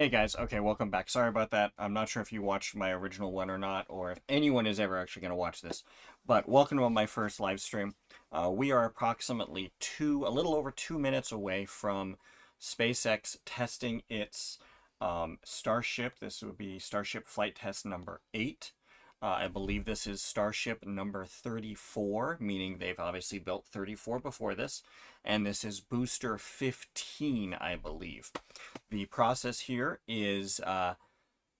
Hey guys, okay, welcome back. Sorry about that. I'm not sure if you watched my original one or not, or if anyone is ever actually going to watch this, but welcome to my first live stream. We are approximately a little over 2 minutes away from SpaceX testing its Starship. This would be Starship Flight Test number 8. I believe this is Starship number 34, meaning they've obviously built 34 before this, and this is booster 15, I believe. The process here is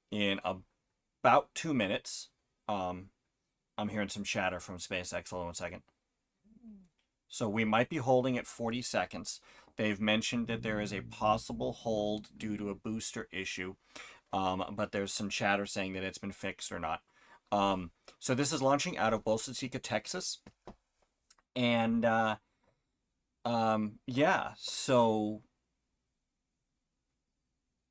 in about 2 minutes. I'm hearing some chatter from SpaceX. Hold on 1 second. So we might be holding at 40 seconds. They've mentioned that there is a possible hold due to a booster issue, but there's some chatter saying that it's been fixed or not. So this is launching out of Bolsa, Texas. And yeah, so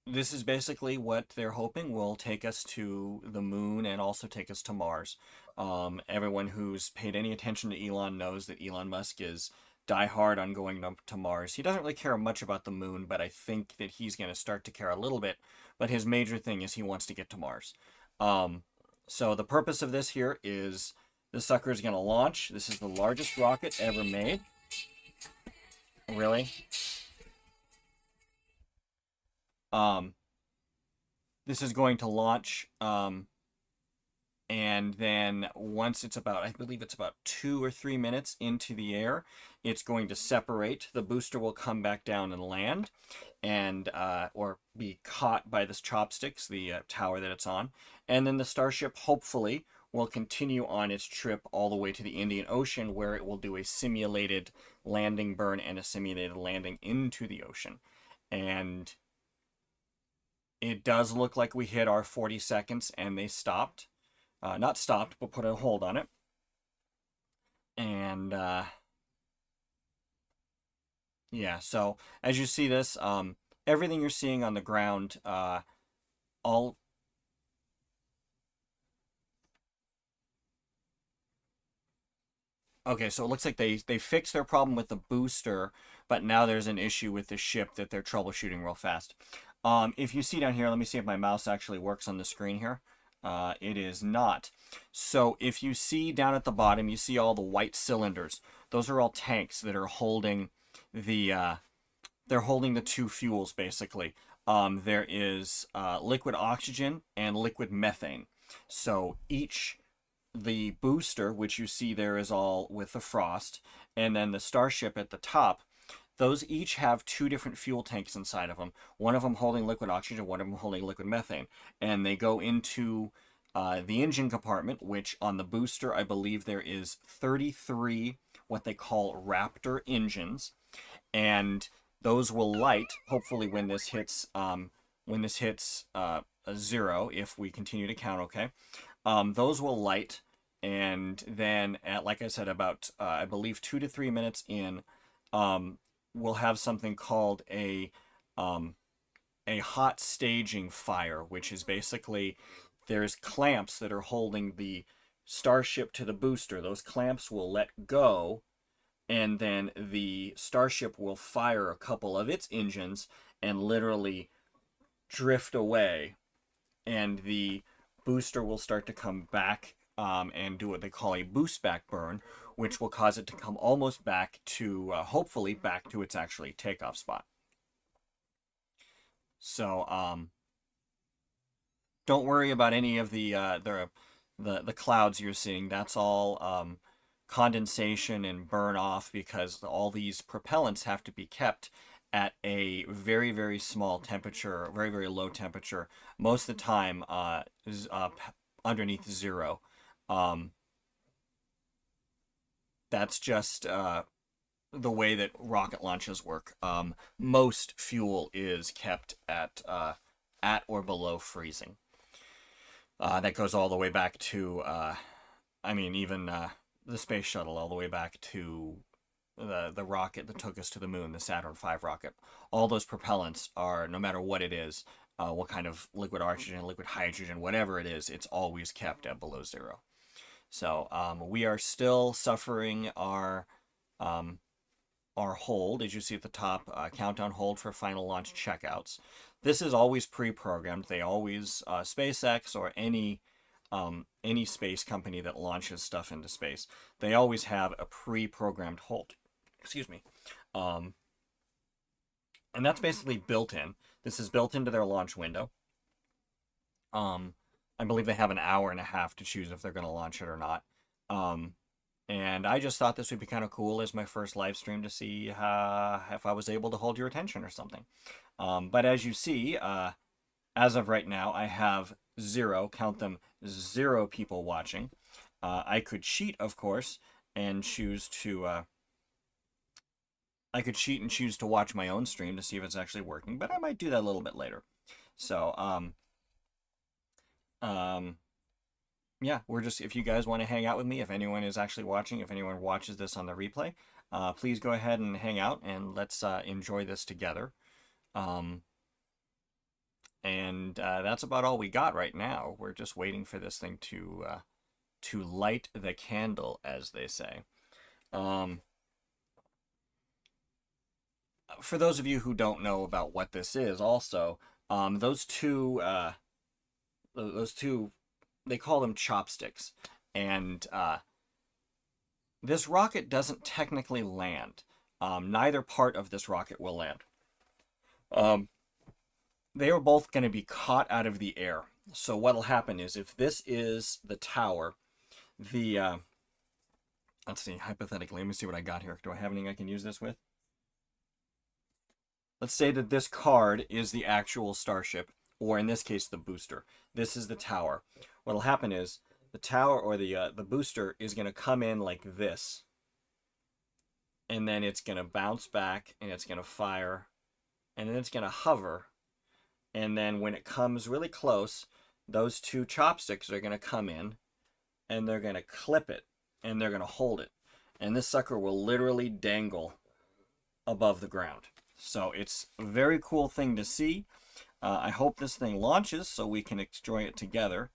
this is basically what they're hoping will take us to the moon and also take us to Mars. Everyone who's paid any attention to Elon knows that Elon Musk is diehard on going to Mars. He doesn't really care much about the moon, but I think that he's going to start to care a little bit. But his major thing is he wants to get to Mars. So the purpose of this here is the sucker is going to launch. This is the largest rocket ever made. Really? Um, this is going to launch, and then once it's about, I believe it's about 2 or 3 minutes into the air, it's going to separate. The booster will come back down and land, and or be caught by this chopsticks, the tower that it's on, and then the Starship hopefully will continue on its trip all the way to the Indian Ocean, where it will do a simulated landing burn and a simulated landing into the ocean. And it does look like we hit our 40 seconds and they stopped. Not stopped, but put a hold on it. And yeah, so as you see this, everything you're seeing on the ground, all okay, so it looks like they fixed their problem with the booster, but now there's an issue with the ship that they're troubleshooting real fast. If you see down here, let me see if my mouse actually works on the screen here. It is not. So if you see down at the bottom, you see all the white cylinders. Those are all tanks that are holding the they're holding the two fuels basically. There is liquid oxygen and liquid methane. So the booster, which you see there, is all with the frost, and then the Starship at the top, those each have two different fuel tanks inside of them. One of them holding liquid oxygen, one of them holding liquid methane. And they go into the engine compartment, which on the booster, I believe there is 33 what they call Raptor engines. And those will light, hopefully when this hits a zero, if we continue to count, okay? Those will light, and then at, like I said, about I believe 2 to 3 minutes in, we'll have something called a hot staging fire, which is basically there's clamps that are holding the Starship to the booster. Those clamps will let go, and then the Starship will fire a couple of its engines and literally drift away, and the booster will start to come back and do what they call a boost back burn, which will cause it to come almost back to, hopefully, back to its actually takeoff spot. So, don't worry about any of the clouds you're seeing. That's all condensation and burn off, because all these propellants have to be kept at a very, very small temperature, very, very low temperature. Most of the time, is underneath zero. Um, that's just the way that rocket launches work. Most fuel is kept at or below freezing. That goes all the way back to, I mean, even the space shuttle, all the way back to the rocket that took us to the moon, the Saturn V rocket. All those propellants are, no matter what it is, what kind of liquid oxygen, liquid hydrogen, whatever it is, it's always kept at below zero. So we are still suffering um, our hold, as you see at the top, countdown hold for final launch checkouts. This is always pre-programmed. They always, SpaceX or any space company that launches stuff into space, they always have a pre-programmed hold. Excuse me. And that's basically built in. This is built into their launch window. I believe they have an hour and a half to choose if they're going to launch it or not. And I just thought this would be kind of cool as my first live stream to see if I was able to hold your attention or something. But as you see, as of right now, I have zero, count them, 0 people watching. I could cheat, of course, and choose to... I could cheat and choose to watch my own stream to see if it's actually working, but I might do that a little bit later. So, yeah, we're just, if you guys want to hang out with me, if anyone is actually watching, if anyone watches this on the replay, please go ahead and hang out and let's enjoy this together. And that's about all we got right now. We're just waiting for this thing to light the candle, as they say. For those of you who don't know about what this is, also, those two, they call them chopsticks, and this rocket doesn't technically land. Neither part of this rocket will land. They are both going to be caught out of the air. So what'll happen is, if this is the tower, let's see, hypothetically, let me see what I got here. Do I have anything I can use this with? Let's say that this card is the actual Starship, or in this case, the booster. This is the tower. What'll happen is, the tower, or the booster, is going to come in like this. And then it's going to bounce back, and it's going to fire, and then it's going to hover. And then when it comes really close, those two chopsticks are going to come in, and they're going to clip it, and they're going to hold it. And this sucker will literally dangle above the ground. So it's a very cool thing to see. I hope this thing launches so we can enjoy it together.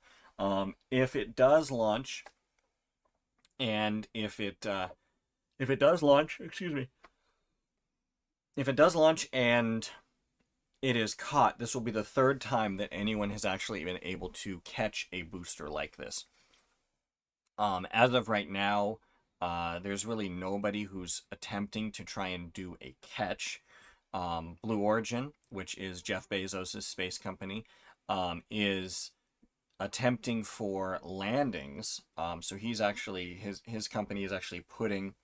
If it does launch, and if it does launch, excuse me, if it does launch and it is caught, this will be the 3rd time that anyone has actually been able to catch a booster like this. As of right now, there's really nobody who's attempting to try and do a catch. Blue Origin, which is Jeff Bezos' space company, is attempting for landings. So he's actually, his company is actually putting,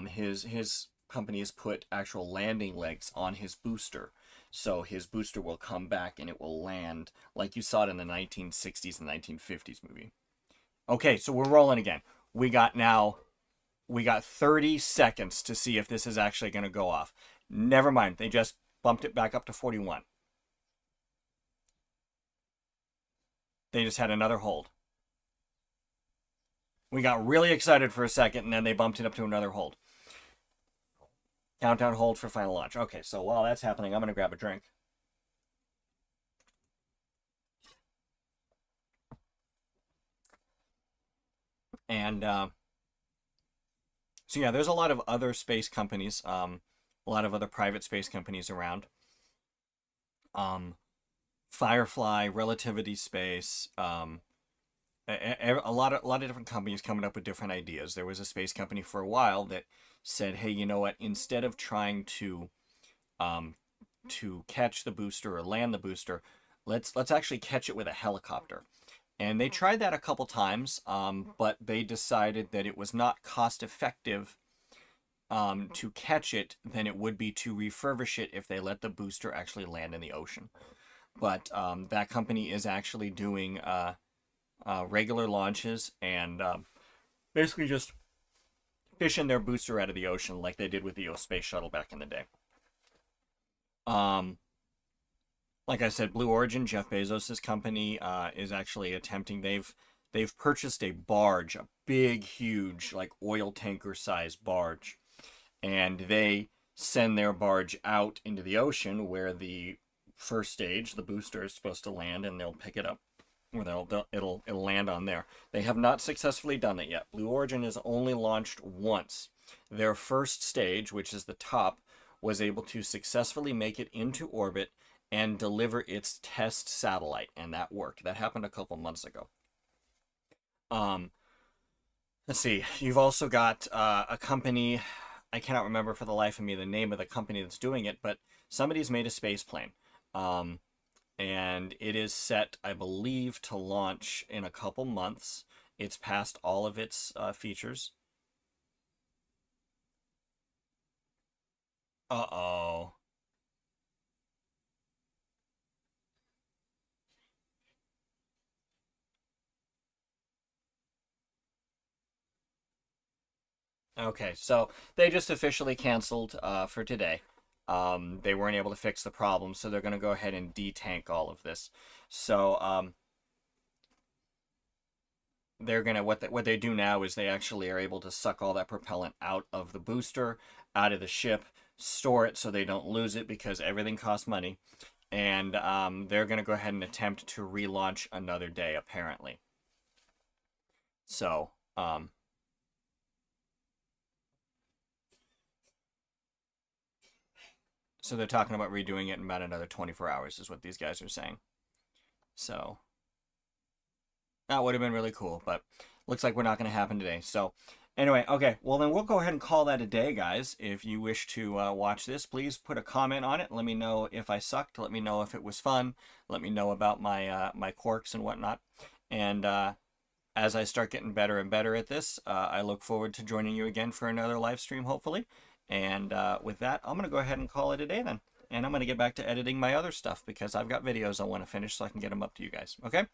his company has put actual landing legs on his booster. So his booster will come back and it will land like you saw it in the 1960s and 1950s movie. Okay, so we're rolling again. We got 30 seconds to see if this is actually going to go off. Never mind. They just bumped it back up to 41. They just had another hold. We got really excited for a second, and then they bumped it up to another hold. Countdown hold for final launch. Okay, so while that's happening, I'm going to grab a drink. And, so yeah, there's a lot of other space companies, a lot of other private space companies around. Firefly, Relativity Space, a lot of different companies coming up with different ideas. There was a space company for a while that said, hey, you know what? Instead of trying to catch the booster or land the booster, let's actually catch it with a helicopter. And they tried that a couple times, but they decided that it was not cost effective to catch it than it would be to refurbish it if they let the booster actually land in the ocean. But that company is actually doing regular launches and basically just fishing their booster out of the ocean like they did with the space shuttle back in the day. Like I said, Blue Origin, Jeff Bezos' company, is actually attempting. They've purchased a barge, a big, huge, like oil tanker sized barge, and they send their barge out into the ocean where the first stage, the booster, is supposed to land, and they'll pick it up, or it'll land on there. They have not successfully done it yet. Blue Origin has only launched once. Their first stage, which is the top, was able to successfully make it into orbit and deliver its test satellite, and that worked. That happened a couple months ago. Um, let's see. You've also got a company. I cannot remember for the life of me the name of the company that's doing it, but somebody's made a space plane. Um, and it is set, I believe, to launch in a couple months. It's passed all of its features. Uh-oh. Okay, so they just officially canceled for today. They weren't able to fix the problem, so they're going to go ahead and detank all of this. So they're gonna what they do now is they actually are able to suck all that propellant out of the booster, out of the ship, store it so they don't lose it because everything costs money, and they're gonna go ahead and attempt to relaunch another day apparently. So so they're talking about redoing it in about another 24 hours is what these guys are saying. So that would have been really cool, but looks like we're not going to happen today. So anyway, okay, well then we'll go ahead and call that a day, guys. If you wish to watch this, please put a comment on it. Let me know if I sucked. Let me know if it was fun. Let me know about my my quirks and whatnot. And as I start getting better and better at this, I look forward to joining you again for another live stream, hopefully. And with that, I'm going to go ahead and call it a day then. And I'm going to get back to editing my other stuff because I've got videos I want to finish so I can get them up to you guys. Okay?